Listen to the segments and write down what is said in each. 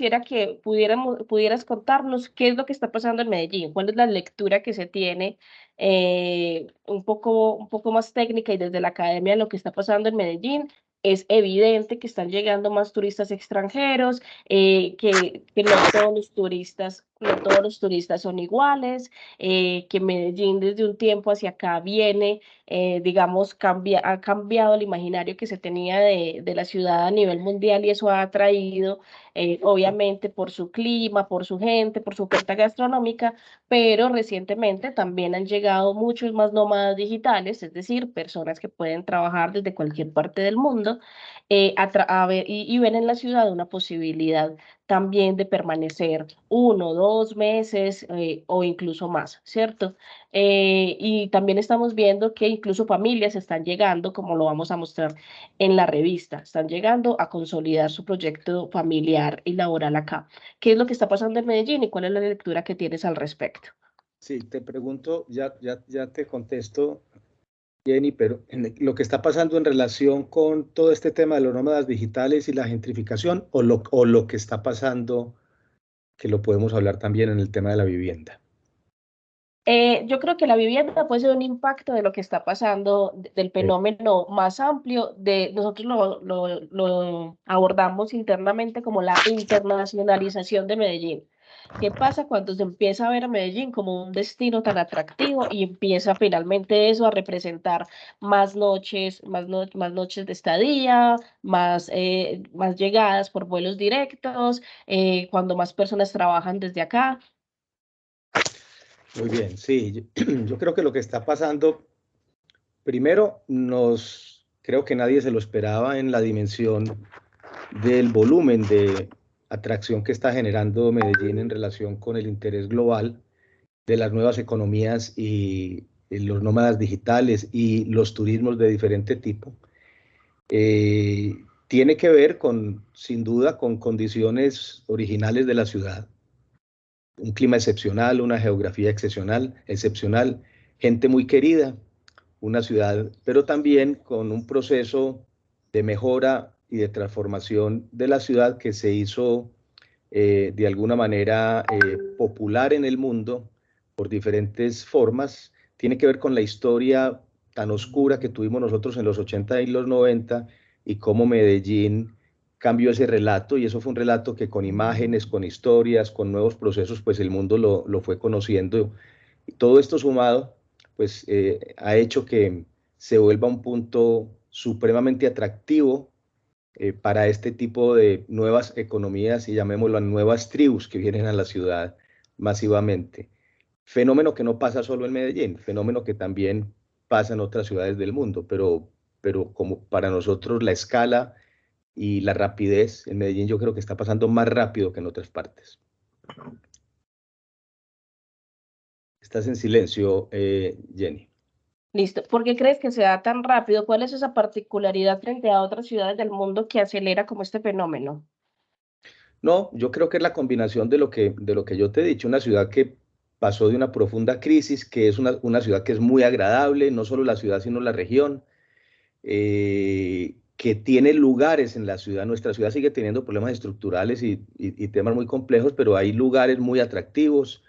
quisiera que pudieras contarnos qué es lo que está pasando en Medellín, cuál es la lectura que se tiene un poco más técnica y desde la academia de lo que está pasando en Medellín. Es evidente que están llegando más turistas extranjeros, que no todos los turistas son iguales, que Medellín desde un tiempo hacia acá viene, digamos, ha cambiado el imaginario que se tenía de la ciudad a nivel mundial y eso ha traído, obviamente, por su clima, por su gente, por su oferta gastronómica, pero recientemente también han llegado muchos más nómadas digitales, es decir, personas que pueden trabajar desde cualquier parte del mundo, y ven en la ciudad una posibilidad también de permanecer 1, 2 meses, o incluso más, ¿cierto? Y también estamos viendo que incluso familias están llegando, como lo vamos a mostrar en la revista, están llegando a consolidar su proyecto familiar y laboral acá. ¿Qué es lo que está pasando en Medellín y cuál es la lectura que tienes al respecto? Sí, te pregunto, ya te contesto, Jenny, pero lo que está pasando en relación con todo este tema de los nómadas digitales y la gentrificación, o lo que está pasando, que lo podemos hablar también en el tema de la vivienda. Yo creo que la vivienda puede ser un impacto de lo que está pasando, del Eh, fenómeno más amplio, nosotros lo abordamos internamente como la internacionalización de Medellín. ¿Qué pasa cuando se empieza a ver a Medellín como un destino tan atractivo y empieza finalmente eso a representar más noches de estadía, más llegadas por vuelos directos, cuando más personas trabajan desde acá? Muy bien, sí, yo creo que lo que está pasando, primero, creo que nadie se lo esperaba en la dimensión del volumen de atracción que está generando Medellín en relación con el interés global de las nuevas economías y los nómadas digitales y los turismos de diferente tipo. Tiene que ver sin duda, con condiciones originales de la ciudad, un clima excepcional, una geografía excepcional, gente muy querida, una ciudad, pero también con un proceso de mejora y de transformación de la ciudad que se hizo de alguna manera popular en el mundo por diferentes formas. Tiene que ver con la historia tan oscura que tuvimos nosotros en los 80 y los 90 y cómo Medellín cambió ese relato, y eso fue un relato que con imágenes, con historias, con nuevos procesos, pues el mundo lo fue conociendo. Y todo esto sumado, pues ha hecho que se vuelva un punto supremamente atractivo para este tipo de nuevas economías y llamémoslo nuevas tribus que vienen a la ciudad masivamente. Fenómeno que no pasa solo en Medellín, fenómeno que también pasa en otras ciudades del mundo, pero como para nosotros la escala y la rapidez en Medellín yo creo que está pasando más rápido que en otras partes. Estás en silencio, Jenny. Listo. ¿Por qué crees que se da tan rápido? ¿Cuál es esa particularidad frente a otras ciudades del mundo que acelera como este fenómeno? No, yo creo que es la combinación de lo que yo te he dicho, una ciudad que pasó de una profunda crisis, que es una ciudad que es muy agradable, no solo la ciudad, sino la región, que tiene lugares en la ciudad. Nuestra ciudad sigue teniendo problemas estructurales y temas muy complejos, pero hay lugares muy atractivos,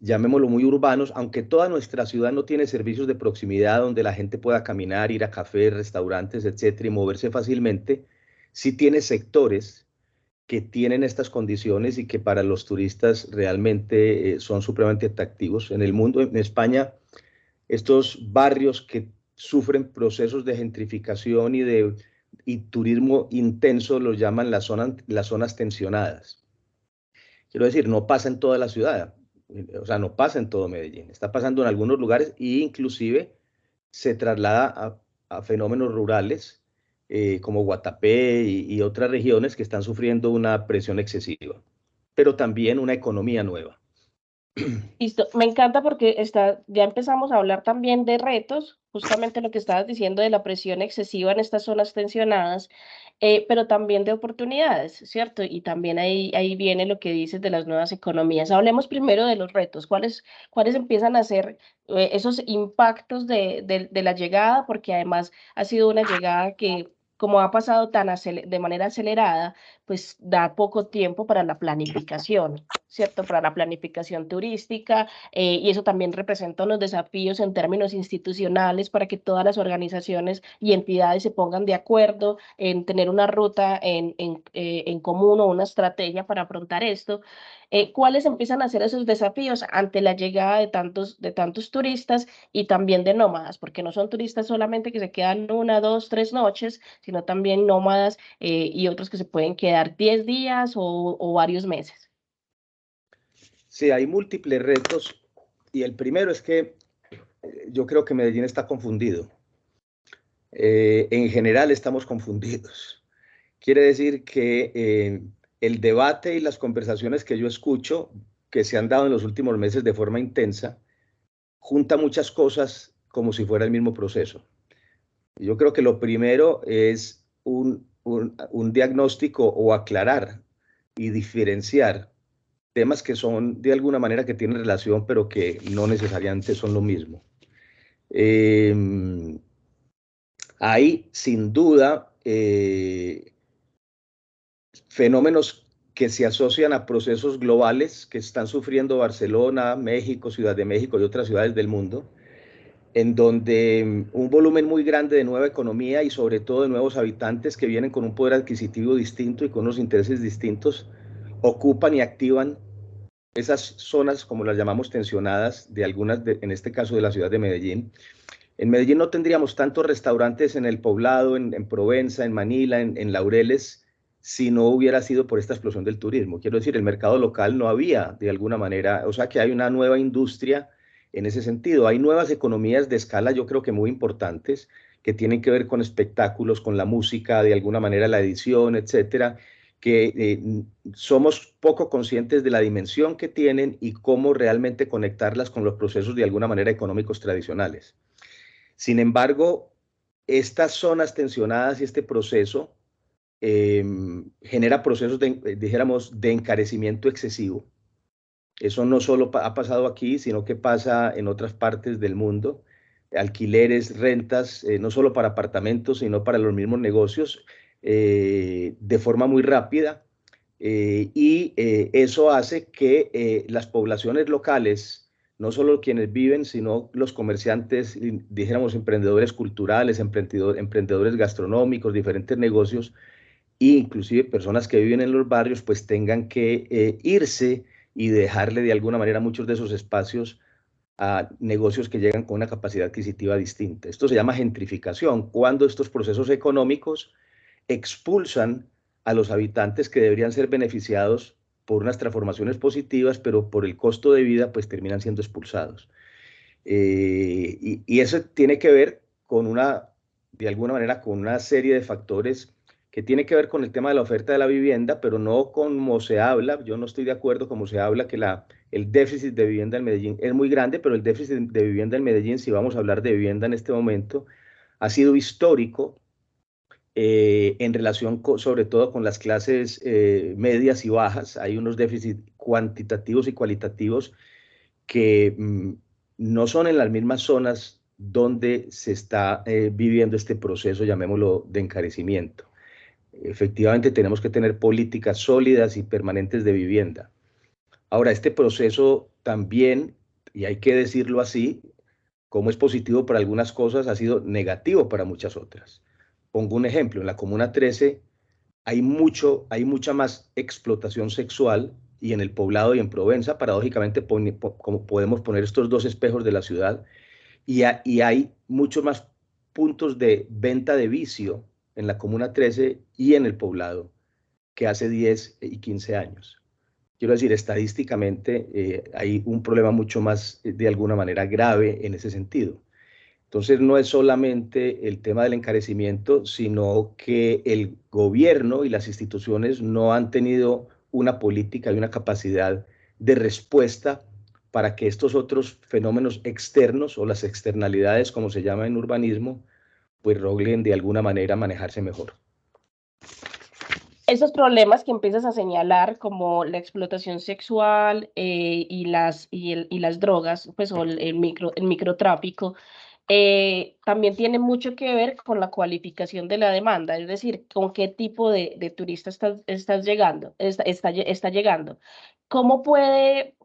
llamémoslo muy urbanos, aunque toda nuestra ciudad no tiene servicios de proximidad donde la gente pueda caminar, ir a cafés, restaurantes, etcétera, y moverse fácilmente, sí tiene sectores que tienen estas condiciones y que para los turistas realmente son supremamente atractivos. En el mundo, en España, estos barrios que sufren procesos de gentrificación y turismo intenso los llaman las zonas tensionadas. Quiero decir, no pasa en toda la ciudad, o sea, no pasa en todo Medellín, está pasando en algunos lugares e inclusive se traslada a fenómenos rurales como Guatapé y otras regiones que están sufriendo una presión excesiva, pero también una economía nueva. Listo. Me encanta porque ya empezamos a hablar también de retos, justamente lo que estabas diciendo de la presión excesiva en estas zonas tensionadas, pero también de oportunidades, ¿cierto? Y también ahí viene lo que dices de las nuevas economías. Hablemos primero de los retos. ¿Cuáles empiezan a ser esos impactos de la llegada? Porque además ha sido una llegada que como ha pasado de manera acelerada, pues da poco tiempo para la planificación, ¿cierto? Para la planificación turística, y eso también representa unos desafíos en términos institucionales para que todas las organizaciones y entidades se pongan de acuerdo en tener una ruta en común o una estrategia para afrontar esto. ¿Cuáles empiezan a ser esos desafíos ante la llegada de tantos turistas y también de nómadas? Porque no son turistas solamente que se quedan 1, 2, 3 noches, sino también nómadas, y otros que se pueden quedar 10 días o varios meses. Sí, hay múltiples retos y el primero es que yo creo que Medellín está confundido. En general estamos confundidos. Quiere decir que el debate y las conversaciones que yo escucho, que se han dado en los últimos meses de forma intensa, junta muchas cosas como si fuera el mismo proceso. Yo creo que lo primero es un diagnóstico o aclarar y diferenciar temas que son de alguna manera que tienen relación, pero que no necesariamente son lo mismo. Hay sin duda fenómenos que se asocian a procesos globales que están sufriendo Barcelona, México, Ciudad de México y otras ciudades del mundo, en donde un volumen muy grande de nueva economía y sobre todo de nuevos habitantes que vienen con un poder adquisitivo distinto y con unos intereses distintos, ocupan y activan esas zonas, como las llamamos, tensionadas, de algunas, en este caso de la ciudad de Medellín. En Medellín no tendríamos tantos restaurantes en El Poblado, en Provenza, en Manila, en Laureles, si no hubiera sido por esta explosión del turismo. Quiero decir, el mercado local no había de alguna manera, o sea que hay una nueva industria en ese sentido. Hay nuevas economías de escala, yo creo que muy importantes, que tienen que ver con espectáculos, con la música, de alguna manera la edición, etcétera, que somos poco conscientes de la dimensión que tienen y cómo realmente conectarlas con los procesos de alguna manera económicos tradicionales. Sin embargo, estas zonas tensionadas y este proceso genera procesos, dijéramos, de encarecimiento excesivo. Eso no solo ha pasado aquí, sino que pasa en otras partes del mundo. Alquileres, rentas, no solo para apartamentos, sino para los mismos negocios, de forma muy rápida. Y eso hace que las poblaciones locales, no solo quienes viven, sino los comerciantes, dijéramos, emprendedores culturales, emprendedores gastronómicos, diferentes negocios, e inclusive personas que viven en los barrios, pues tengan que irse y dejarle de alguna manera muchos de esos espacios a negocios que llegan con una capacidad adquisitiva distinta. Esto se llama gentrificación, cuando estos procesos económicos expulsan a los habitantes que deberían ser beneficiados por unas transformaciones positivas, pero por el costo de vida, pues terminan siendo expulsados. Y eso tiene que ver con de alguna manera, con una serie de factores que tiene que ver con el tema de la oferta de la vivienda, pero no como se habla. Yo no estoy de acuerdo como se habla que el déficit de vivienda en Medellín es muy grande, pero el déficit de vivienda en Medellín, si vamos a hablar de vivienda en este momento, ha sido histórico en relación sobre todo con las clases medias y bajas. Hay unos déficits cuantitativos y cualitativos que no son en las mismas zonas donde se está viviendo este proceso, llamémoslo, de encarecimiento. Efectivamente, tenemos que tener políticas sólidas y permanentes de vivienda. Ahora, este proceso también, y hay que decirlo así, como es positivo para algunas cosas, ha sido negativo para muchas otras. Pongo un ejemplo, en la Comuna 13 hay mucha más explotación sexual, y en El Poblado y en Provenza, paradójicamente, como podemos poner estos dos espejos de la ciudad, y hay muchos más puntos de venta de vicio en la Comuna 13 y en El Poblado que hace 10 y 15 años. Quiero decir, estadísticamente hay un problema mucho más, de alguna manera, grave en ese sentido. Entonces, no es solamente el tema del encarecimiento, sino que el gobierno y las instituciones no han tenido una política y una capacidad de respuesta para que estos otros fenómenos externos o las externalidades, como se llama en urbanismo, pues logren de alguna manera manejarse mejor. Esos problemas que empiezas a señalar, como la explotación sexual, y las drogas, pues, o el microtráfico, también tiene mucho que ver con la cualificación de la demanda, es decir, con qué tipo de turista estás llegando, está llegando. ¿Cómo puede,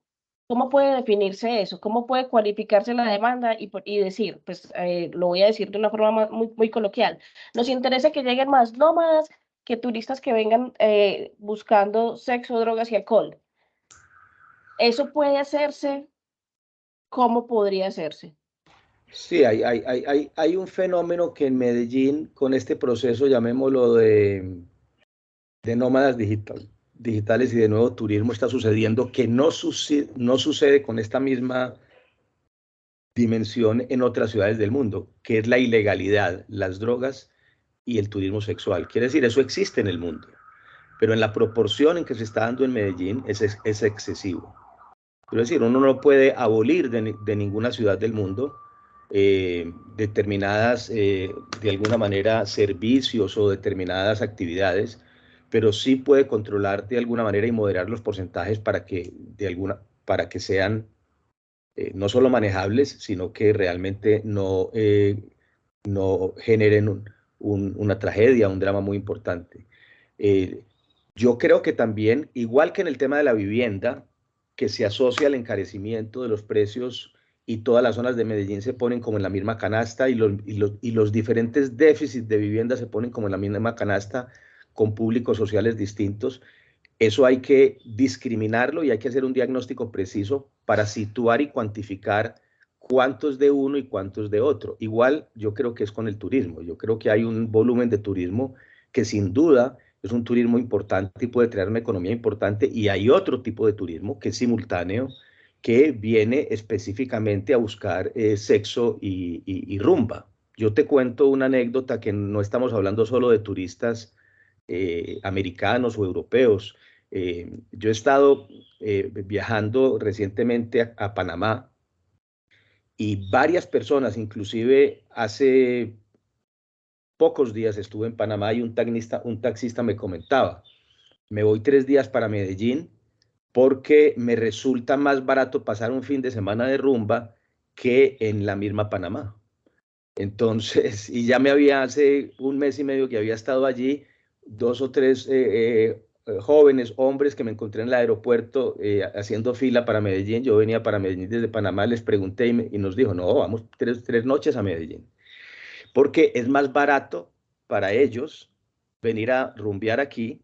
cómo puede definirse eso? ¿Cómo puede cualificarse la demanda y decir, pues lo voy a decir de una forma muy, muy coloquial, nos interesa que lleguen más nómadas que turistas que vengan buscando sexo, drogas y alcohol? ¿Eso puede hacerse? ¿Cómo podría hacerse? Sí, hay un fenómeno que en Medellín, con este proceso, llamémoslo de nómadas digitales y de nuevo turismo, está sucediendo que no sucede con esta misma dimensión en otras ciudades del mundo, que es la ilegalidad, las drogas y el turismo sexual. Quiere decir, eso existe en el mundo, pero en la proporción en que se está dando en Medellín es excesivo. Quiero decir, uno no puede abolir de ninguna ciudad del mundo determinadas, de alguna manera, servicios o determinadas actividades, pero sí puede controlar de alguna manera y moderar los porcentajes para que sean no solo manejables, sino que realmente no generen una tragedia, un drama muy importante. Eh, yo creo que también, igual que en el tema de la vivienda, que se asocia al encarecimiento de los precios y todas las zonas de Medellín se ponen como en la misma canasta y los diferentes déficits de vivienda se ponen como en la misma canasta con públicos sociales distintos. Eso hay que discriminarlo y hay que hacer un diagnóstico preciso para situar y cuantificar cuántos de uno y cuántos de otro. Igual yo creo que es con el turismo. Yo creo que hay un volumen de turismo que sin duda es un turismo importante y puede traer una economía importante, y hay otro tipo de turismo que es simultáneo, que viene específicamente a buscar sexo y rumba. Yo te cuento una anécdota, que no estamos hablando solo de turistas americanos o europeos. Yo he estado viajando recientemente a Panamá, y varias personas, inclusive hace pocos días estuve en Panamá y un taxista me comentaba, me voy 3 días para Medellín porque me resulta más barato pasar un fin de semana de rumba que en la misma Panamá. Entonces, y ya me había hace un mes y medio que había estado allí, dos o tres jóvenes, hombres que me encontré en el aeropuerto haciendo fila para Medellín. Yo venía para Medellín desde Panamá, les pregunté y nos dijo, no, vamos 3 noches a Medellín, porque es más barato para ellos venir a rumbear aquí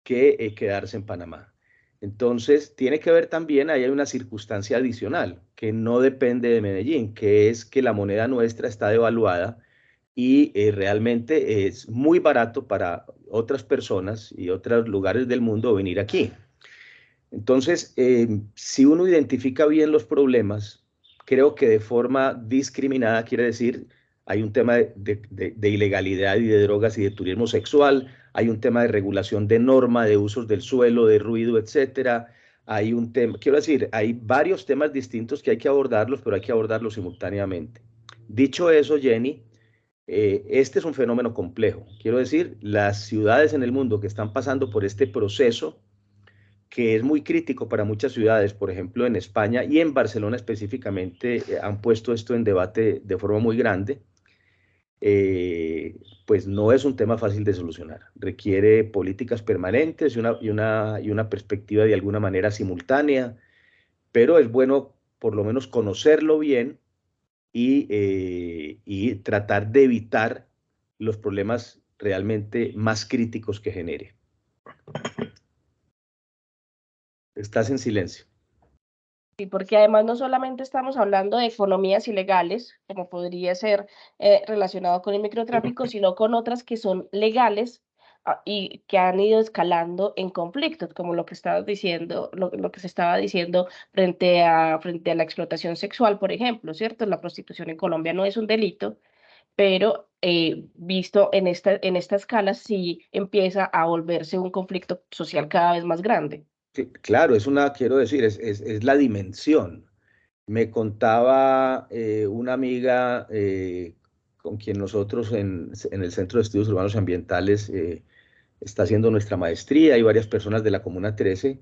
que quedarse en Panamá. Entonces, tiene que ver también, ahí hay una circunstancia adicional que no depende de Medellín, que es que la moneda nuestra está devaluada y realmente es muy barato para otras personas y otros lugares del mundo venir aquí. Entonces, si uno identifica bien los problemas, creo que de forma discriminada, quiere decir, hay un tema de ilegalidad y de drogas y de turismo sexual, hay un tema de regulación de norma, de usos del suelo, de ruido, etcétera. Hay un tema, quiero decir, hay varios temas distintos que hay que abordarlos, pero hay que abordarlos simultáneamente. Dicho eso, Jenny, este es un fenómeno complejo. Quiero decir, las ciudades en el mundo que están pasando por este proceso, que es muy crítico para muchas ciudades, por ejemplo en España y en Barcelona específicamente, han puesto esto en debate de forma muy grande, pues no es un tema fácil de solucionar. Requiere políticas permanentes y una perspectiva de alguna manera simultánea, pero es bueno por lo menos conocerlo bien y tratar de evitar los problemas realmente más críticos que genere. Estás en silencio. Sí, porque además no solamente estamos hablando de economías ilegales, como podría ser relacionado con el microtráfico, sino con otras que son legales y que han ido escalando en conflictos, como lo que estabas diciendo, lo que se estaba diciendo frente a la explotación sexual, por ejemplo, ¿cierto? La prostitución en Colombia no es un delito, pero visto en esta escala sí empieza a volverse un conflicto social cada vez más grande. Sí, claro, quiero decir, es la dimensión. Me contaba una amiga con quien nosotros en el Centro de Estudios Urbanos y Ambientales está haciendo nuestra maestría, y varias personas de la Comuna 13,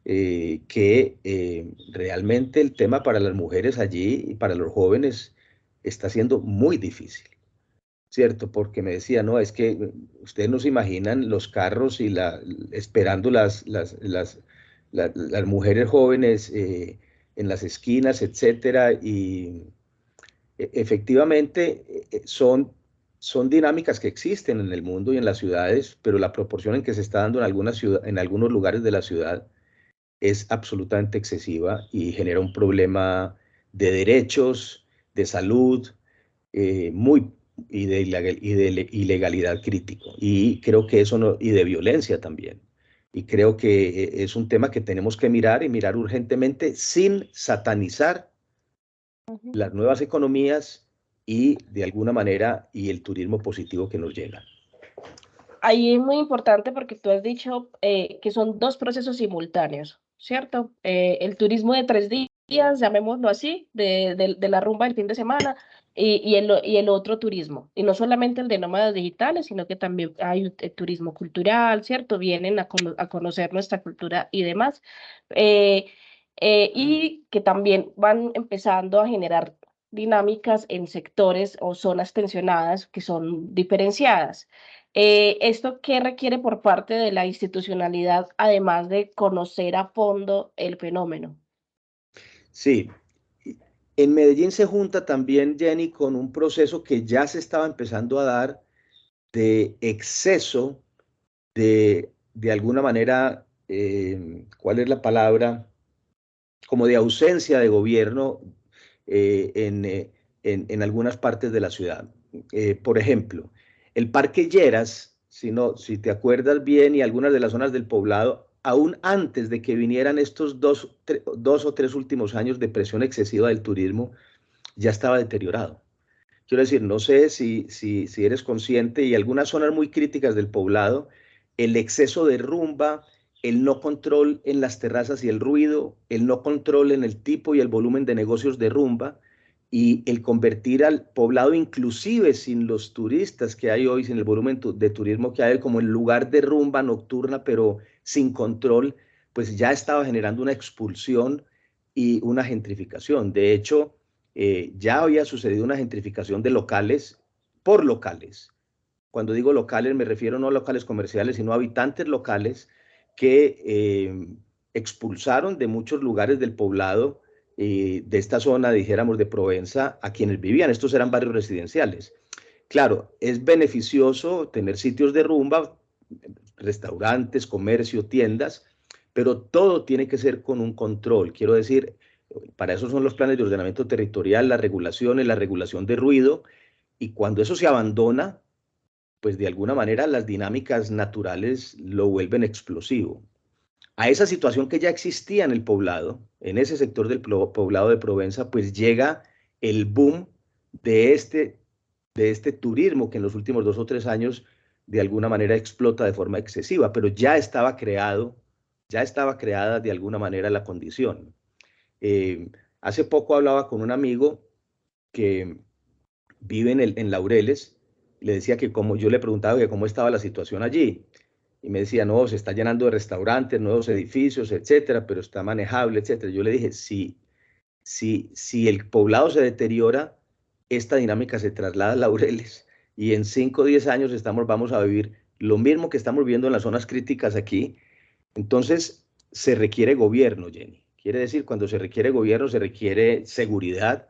que realmente el tema para las mujeres allí y para los jóvenes está siendo muy difícil, ¿cierto? Porque me decía, no, es que ustedes no se imaginan los carros y esperando las mujeres jóvenes en las esquinas, etcétera, y efectivamente son dinámicas que existen en el mundo y en las ciudades, pero la proporción en que se está dando en algunos lugares de la ciudad es absolutamente excesiva y genera un problema de derechos, de salud, muy y de ilegalidad crítico. Y creo que eso no, y de violencia también. Y creo que es un tema que tenemos que mirar y mirar urgentemente sin satanizar Ujú. las nuevas economías y de alguna manera y el turismo positivo que nos llega. Ahí es muy importante porque tú has dicho que son dos procesos simultáneos, ¿cierto? El turismo de 3 días, llamémoslo así, de la rumba del fin de semana, y el otro turismo. Y no solamente el de nómadas digitales, sino que también hay turismo cultural, ¿cierto? Vienen a conocer nuestra cultura y demás. Eh, y que también van empezando a generar dinámicas en sectores o zonas tensionadas que son diferenciadas. ¿Esto qué requiere por parte de la institucionalidad, además de conocer a fondo el fenómeno? Sí, en Medellín se junta también, Jenny, con un proceso que ya se estaba empezando a dar de exceso de alguna manera, ¿cuál es la palabra? Como de ausencia de gobierno eh, en, eh, en algunas partes de la ciudad. Por ejemplo, el Parque Lleras, si te acuerdas bien, y algunas de las zonas del poblado, aún antes de que vinieran estos dos o tres últimos años de presión excesiva del turismo, ya estaba deteriorado. Quiero decir, no sé si eres consciente y algunas zonas muy críticas del poblado, el exceso de rumba, el no control en las terrazas y el ruido, el no control en el tipo y el volumen de negocios de rumba y el convertir al poblado, inclusive sin los turistas que hay hoy, sin el volumen de turismo que hay, como el lugar de rumba nocturna, pero sin control, pues ya estaba generando una expulsión y una gentrificación. De hecho, ya había sucedido una gentrificación de locales por locales. Cuando digo locales me refiero no a locales comerciales, sino a habitantes locales que expulsaron de muchos lugares del poblado, de esta zona, dijéramos, de Provenza, a quienes vivían. Estos eran barrios residenciales. Claro, es beneficioso tener sitios de rumba, restaurantes, comercio, tiendas, pero todo tiene que ser con un control. Quiero decir, para eso son los planes de ordenamiento territorial, las regulaciones, la regulación de ruido, y cuando eso se abandona, pues de alguna manera las dinámicas naturales lo vuelven explosivo. A esa situación que ya existía en el poblado, en ese sector del poblado de Provenza, pues llega el boom de este turismo que en los últimos 2 o 3 años de alguna manera explota de forma excesiva, pero ya estaba creada de alguna manera la condición. Eh, Hace poco hablaba con un amigo que vive en Laureles, y le decía que como yo le preguntaba que cómo estaba la situación allí, y me decía, no, se está llenando de restaurantes, nuevos edificios, etcétera, pero está manejable, etcétera. Yo le dije, si el poblado se deteriora, esta dinámica se traslada a Laureles, y en 5 o 10 años vamos a vivir lo mismo que estamos viendo en las zonas críticas aquí. Entonces, se requiere gobierno, Jenny. Quiere decir, cuando se requiere gobierno, se requiere seguridad,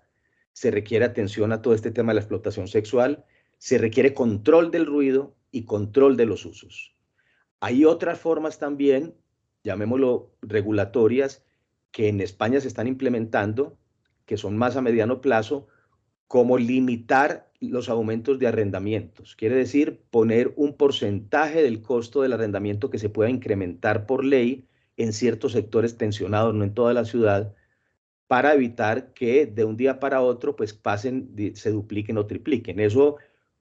se requiere atención a todo este tema de la explotación sexual, se requiere control del ruido y control de los usos. Hay otras formas también, llamémoslo regulatorias, que en España se están implementando, que son más a mediano plazo, como limitar los aumentos de arrendamientos. Quiere decir, poner un porcentaje del costo del arrendamiento que se pueda incrementar por ley en ciertos sectores tensionados, no en toda la ciudad, para evitar que de un día para otro pues pasen, se dupliquen o tripliquen. Eso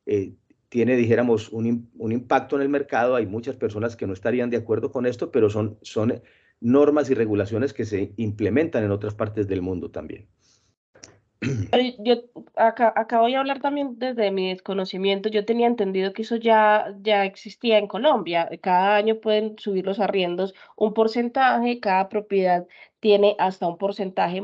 eh, tiene, dijéramos, un impacto en el mercado. Hay muchas personas que no estarían de acuerdo con esto, pero son normas y regulaciones que se implementan en otras partes del mundo también. Pero yo acá voy a hablar también desde mi desconocimiento. Yo tenía entendido que eso ya existía en Colombia. Cada año pueden subir los arriendos un porcentaje, cada propiedad tiene hasta un porcentaje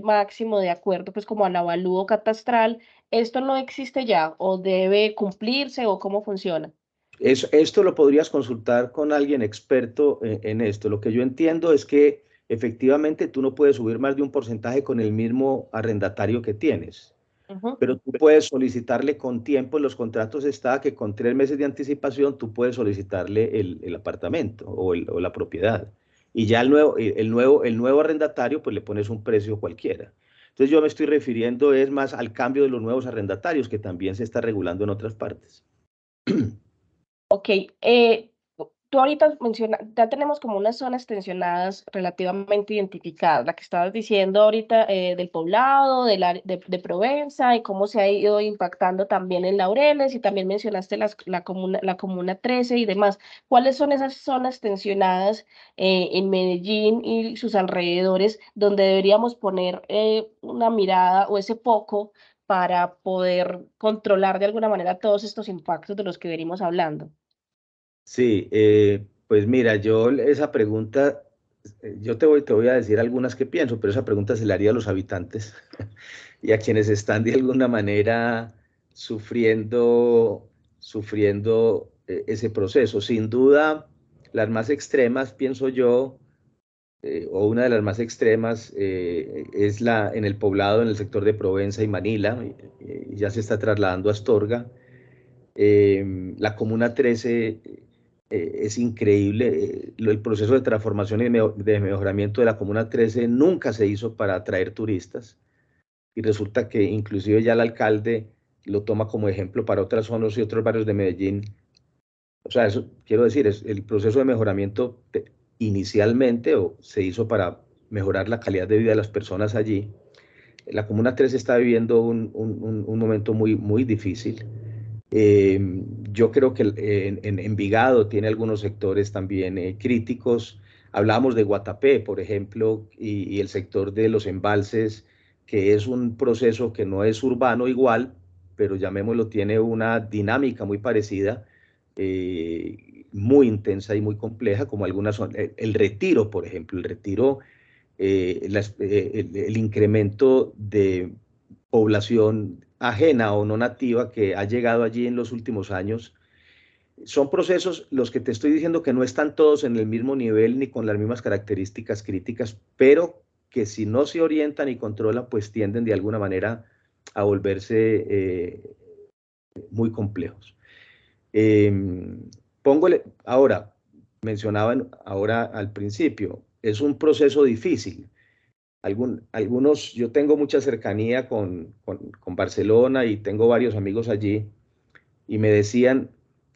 máximo de acuerdo pues como al avalúo catastral. ¿Esto no existe ya o debe cumplirse o cómo funciona? Esto lo podrías consultar con alguien experto en esto. Lo que yo entiendo es que efectivamente tú no puedes subir más de un porcentaje con el mismo arrendatario que tienes, Ujú. pero tú puedes solicitarle con tiempo. En los contratos está que con 3 meses de anticipación tú puedes solicitarle el apartamento o la propiedad. Y ya el nuevo arrendatario, pues le pones un precio cualquiera. Entonces yo me estoy refiriendo es más al cambio de los nuevos arrendatarios, que también se está regulando en otras partes. Ok, tú ahorita mencionas, ya tenemos como unas zonas tensionadas relativamente identificadas, la que estabas diciendo ahorita del Poblado, de Provenza y cómo se ha ido impactando también en Laureles y también mencionaste la comuna 13 y demás. ¿Cuáles son esas zonas tensionadas en Medellín y sus alrededores donde deberíamos poner una mirada o ese foco para poder controlar de alguna manera todos estos impactos de los que venimos hablando? Sí, pues mira, yo esa pregunta, yo te voy a decir algunas que pienso, pero esa pregunta se la haría a los habitantes y a quienes están de alguna manera sufriendo ese proceso. Sin duda, las más extremas, pienso yo, o una de las más extremas es en el Poblado, en el sector de Provenza y Manila, y ya se está trasladando a Astorga. La Comuna 13 es increíble. El proceso de transformación y de mejoramiento de la Comuna 13 nunca se hizo para atraer turistas y resulta que inclusive ya el alcalde lo toma como ejemplo para otras zonas y otros barrios de Medellín. O sea, eso quiero decir, el proceso de mejoramiento inicialmente se hizo para mejorar la calidad de vida de las personas allí. La Comuna 13 está viviendo un momento muy, muy difícil. Yo creo que en Envigado tiene algunos sectores también críticos. Hablábamos de Guatapé, por ejemplo, y el sector de los embalses, que es un proceso que no es urbano igual, pero llamémoslo, tiene una dinámica muy parecida, muy intensa y muy compleja, como algunas son. El Retiro, por ejemplo, el Retiro, el incremento de población ajena o no nativa que ha llegado allí en los últimos años. Son procesos los que te estoy diciendo que no están todos en el mismo nivel ni con las mismas características críticas, pero que si no se orientan y controlan, pues tienden de alguna manera a volverse muy complejos. Eh, ahora, mencionaban ahora al principio, es un proceso difícil. Algunos, yo tengo mucha cercanía con Barcelona y tengo varios amigos allí y me decían,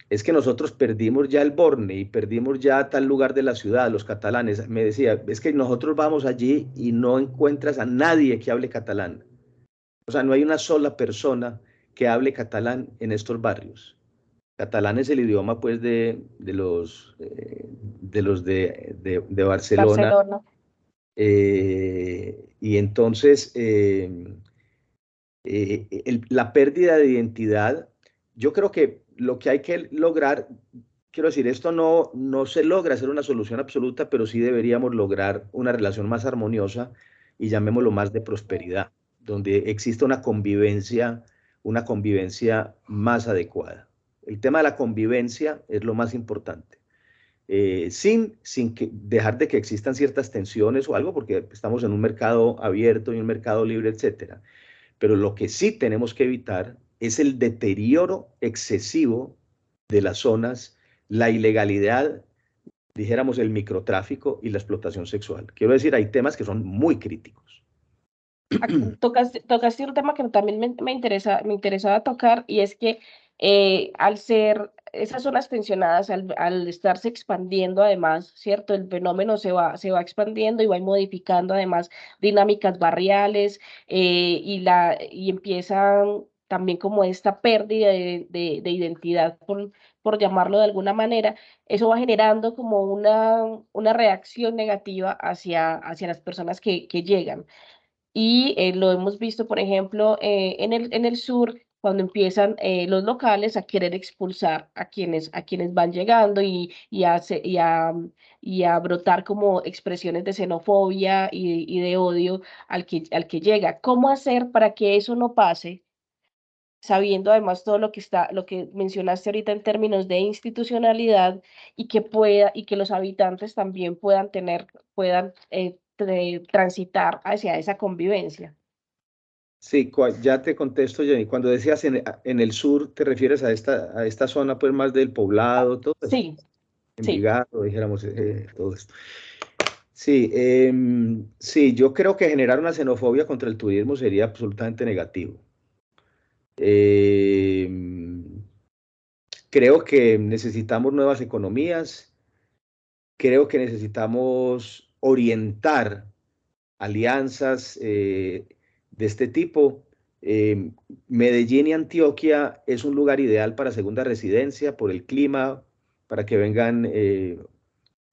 es que nosotros perdimos ya el Borne y perdimos ya tal lugar de la ciudad, los catalanes. Me decía, es que nosotros vamos allí y no encuentras a nadie que hable catalán. O sea, no hay una sola persona que hable catalán en estos barrios. Catalán es el idioma pues de Barcelona. Barcelona. Y entonces la pérdida de identidad, yo creo que lo que hay que lograr, quiero decir, esto no se logra hacer una solución absoluta, pero sí deberíamos lograr una relación más armoniosa y llamémoslo más de prosperidad, donde exista una convivencia más adecuada. El tema de la convivencia es lo más importante. Sin dejar de que existan ciertas tensiones o algo, porque estamos en un mercado abierto y un mercado libre, etcétera. Pero lo que sí tenemos que evitar es el deterioro excesivo de las zonas, la ilegalidad, dijéramos el microtráfico y la explotación sexual. Quiero decir, hay temas que son muy críticos. Tocaste un tema que también me interesaba tocar y es que al ser esas zonas tensionadas, al estarse expandiendo además, ¿cierto? El fenómeno se va expandiendo y va modificando además dinámicas barriales y empiezan también como esta pérdida de identidad, por llamarlo de alguna manera, eso va generando como una reacción negativa hacia las personas que llegan. Y lo hemos visto, por ejemplo, en el sur, cuando empiezan los locales a querer expulsar a quienes van llegando y a brotar como expresiones de xenofobia y de odio al que llega. ¿Cómo hacer para que eso no pase? Sabiendo además todo lo que está, lo que mencionaste ahorita en términos de institucionalidad y que los habitantes también puedan transitar hacia esa convivencia. Sí, ya te contesto, Jenny. Cuando decías en el sur, ¿te refieres a esta zona pues más del poblado, todo esto? Sí, sí. Envigado, dijéramos, todo esto. Sí, sí, yo creo que generar una xenofobia contra el turismo sería absolutamente negativo. Creo que necesitamos nuevas economías, creo que necesitamos orientar alianzas de este tipo. Eh, Medellín y Antioquia es un lugar ideal para segunda residencia por el clima, para que vengan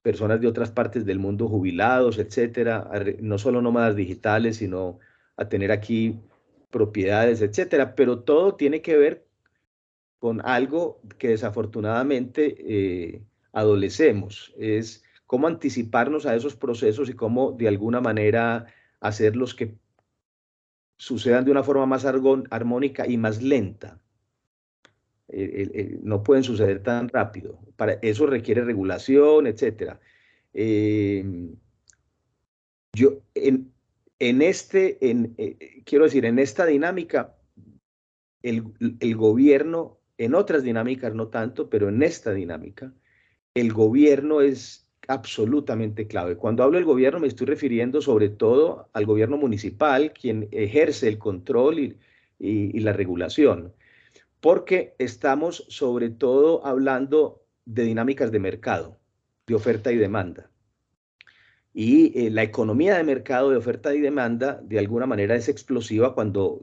personas de otras partes del mundo jubilados, etcétera, no solo nómadas digitales, sino a tener aquí propiedades, etcétera, pero todo tiene que ver con algo que desafortunadamente adolecemos, es cómo anticiparnos a esos procesos y cómo de alguna manera hacerlos que sucedan de una forma más armónica y más lenta. No pueden suceder tan rápido. Para eso requiere regulación, etcétera. Eh, yo quiero decir, en esta dinámica, el gobierno, en otras dinámicas no tanto, pero en esta dinámica, el gobierno es absolutamente clave. Cuando hablo del gobierno me estoy refiriendo sobre todo al gobierno municipal, quien ejerce el control y la regulación, porque estamos sobre todo hablando de dinámicas de mercado, de oferta y demanda. Y la economía de mercado de oferta y demanda de alguna manera es explosiva cuando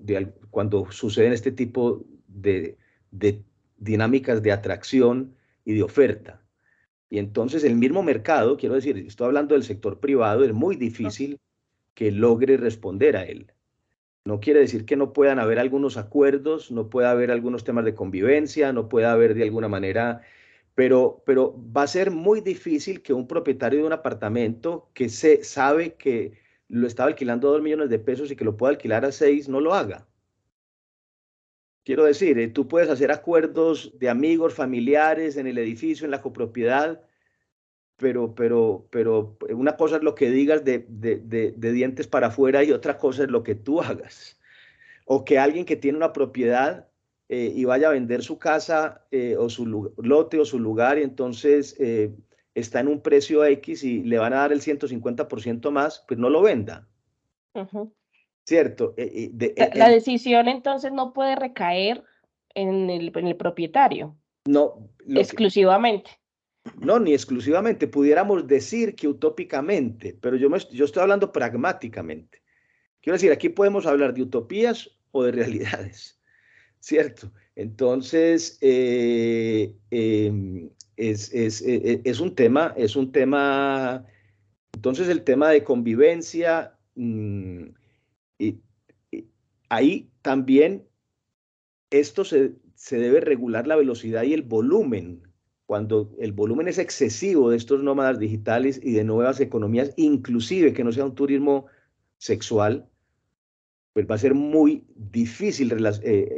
suceden este tipo de dinámicas de atracción y de oferta. Y entonces el mismo mercado, quiero decir, estoy hablando del sector privado, es muy difícil que logre responder a él. No quiere decir que no puedan haber algunos acuerdos, no pueda haber algunos temas de convivencia, no pueda haber de alguna manera, pero va a ser muy difícil que un propietario de un apartamento que se sabe que lo estaba alquilando a 2 millones de pesos y que lo pueda alquilar a 6, no lo haga. Quiero decir, tú puedes hacer acuerdos de amigos, familiares, en el edificio, en la copropiedad, pero una cosa es lo que digas de dientes para afuera y otra cosa es lo que tú hagas. O que alguien que tiene una propiedad y vaya a vender su casa o su lote o su lugar y entonces está en un precio X y le van a dar el 150% más, pues no lo venda, Ujú. ¿cierto? La decisión entonces no puede recaer en el propietario No, exclusivamente. no, ni exclusivamente. Pudiéramos decir que utópicamente, pero yo estoy hablando pragmáticamente. Quiero decir, aquí podemos hablar de utopías o de realidades, ¿cierto? Entonces, es un tema, entonces el tema de convivencia, y, y ahí también esto se debe regular la velocidad y el volumen. Cuando el volumen es excesivo de estos nómadas digitales y de nuevas economías, inclusive que no sea un turismo sexual, pues va a ser muy difícil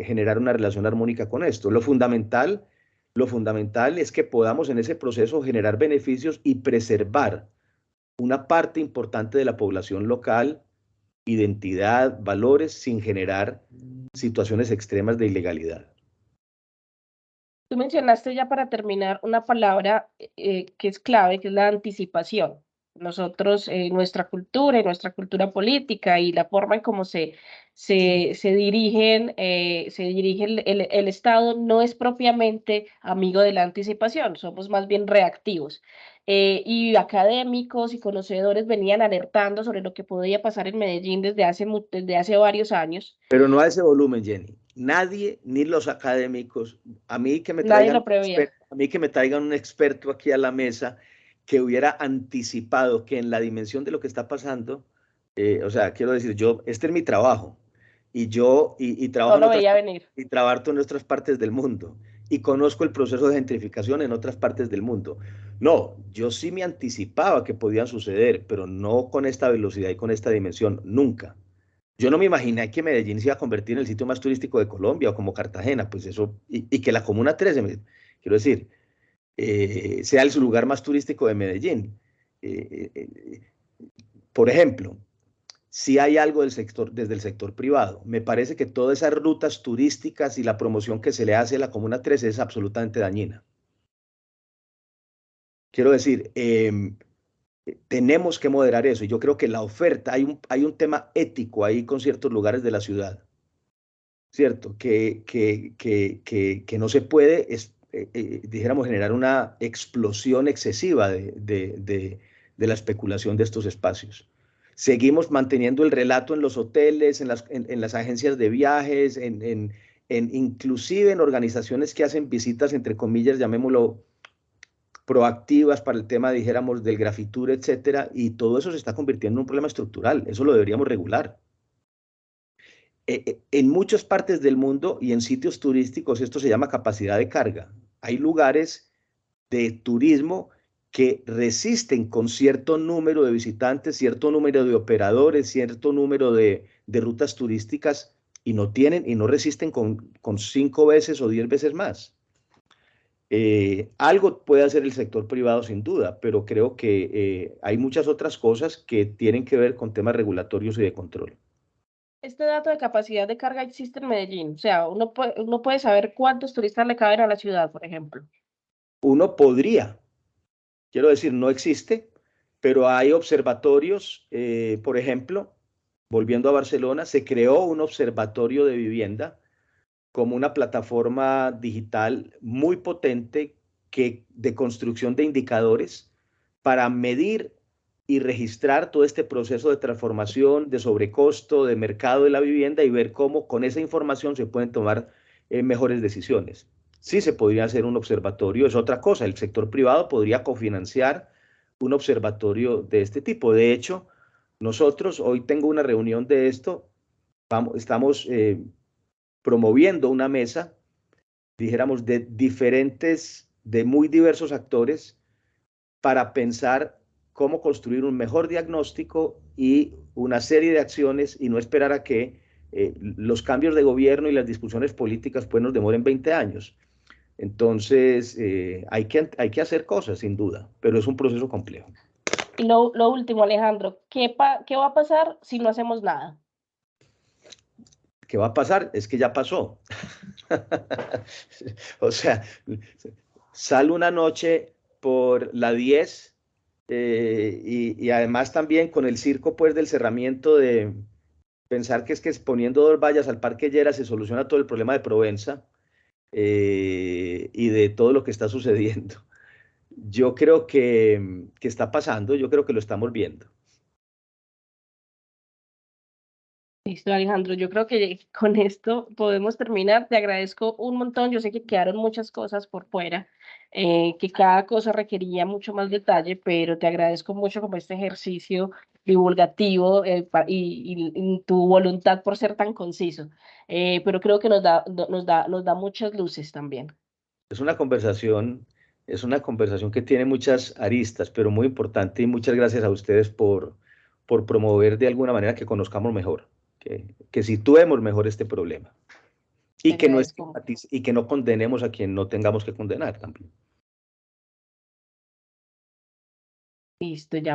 generar una relación armónica con esto. Lo fundamental es que podamos en ese proceso generar beneficios y preservar una parte importante de la población local, identidad, valores, sin generar situaciones extremas de ilegalidad. Tú mencionaste ya para terminar una palabra que es clave, que es la anticipación. Nosotros, nuestra cultura política y la forma en cómo se dirige el Estado no es propiamente amigo de la anticipación, somos más bien reactivos. Y académicos y conocedores venían alertando sobre lo que podía pasar en Medellín desde hace varios años. Pero no a ese volumen, Jenny. Nadie, ni los académicos, Nadie lo preveía. a mí que me traigan un experto aquí a la mesa que hubiera anticipado que en la dimensión de lo que está pasando, O sea, quiero decir, este es mi trabajo y yo trabajo No lo veía venir. y trabajo en otras partes del mundo y conozco el proceso de gentrificación en otras partes del mundo. No, yo sí me anticipaba que podían suceder, pero no con esta velocidad y con esta dimensión, nunca. Yo no me imaginé que Medellín se iba a convertir en el sitio más turístico de Colombia o como Cartagena, pues eso, y que la Comuna 13, quiero decir, sea el lugar más turístico de Medellín. Por ejemplo, si hay algo del sector, desde el sector privado, me parece que todas esas rutas turísticas y la promoción que se le hace a la Comuna 13 es absolutamente dañina. Quiero decir, tenemos que moderar eso. Yo creo que la oferta, hay un tema ético ahí con ciertos lugares de la ciudad, ¿cierto? Que no se puede, dijéramos, generar una explosión excesiva de la especulación de estos espacios. Seguimos manteniendo el relato en los hoteles, en las agencias de viajes, inclusive en organizaciones que hacen visitas, entre comillas, llamémoslo, proactivas para el tema, dijéramos, del grafitur, etcétera, y todo eso se está convirtiendo en un problema estructural. Eso lo deberíamos regular. En muchas partes del mundo y en sitios turísticos esto se llama capacidad de carga. Hay lugares de turismo que resisten con cierto número de visitantes, cierto número de operadores, cierto número de rutas turísticas y no tienen y no resisten con 5 veces o 10 veces más. Algo puede hacer el sector privado sin duda, pero creo que hay muchas otras cosas que tienen que ver con temas regulatorios y de control. Este dato de capacidad de carga existe en Medellín. O sea, uno puede saber cuántos turistas le caben a la ciudad, por ejemplo. Uno podría, quiero decir, no existe, pero hay observatorios, por ejemplo, volviendo a Barcelona, se creó un observatorio de vivienda como una plataforma digital muy potente de construcción de indicadores para medir y registrar todo este proceso de transformación, de sobrecosto, de mercado de la vivienda y ver cómo con esa información se pueden tomar mejores decisiones. Sí se podría hacer un observatorio, es otra cosa, el sector privado podría cofinanciar un observatorio de este tipo. De hecho, nosotros, hoy tengo una reunión de esto, estamos promoviendo una mesa, dijéramos, de muy diversos actores para pensar cómo construir un mejor diagnóstico y una serie de acciones y no esperar a que los cambios de gobierno y las discusiones políticas pues nos demoren 20 años. Entonces, hay que hacer cosas, sin duda, pero es un proceso complejo. Y lo último, Alejandro, ¿qué va a pasar si no hacemos nada? ¿Qué va a pasar? Es que ya pasó. O sea, sale una noche por la 10 y además también con el circo pues del cerramiento de pensar que es que poniendo 2 vallas al Parque Llera se soluciona todo el problema de Provenza y de todo lo que está sucediendo. Yo creo que está pasando, yo creo que lo estamos viendo. Listo, Alejandro, yo creo que con esto podemos terminar. Te agradezco un montón. Yo sé que quedaron muchas cosas por fuera, que cada cosa requería mucho más detalle, pero te agradezco mucho como este ejercicio divulgativo y tu voluntad por ser tan conciso. Pero creo que nos da muchas luces también. Es es una conversación que tiene muchas aristas, pero muy importante y muchas gracias a ustedes por promover de alguna manera que conozcamos mejor, que situemos mejor este problema Te y que no agradezco. y que no condenemos a quien no tengamos que condenar también. Listo, ya.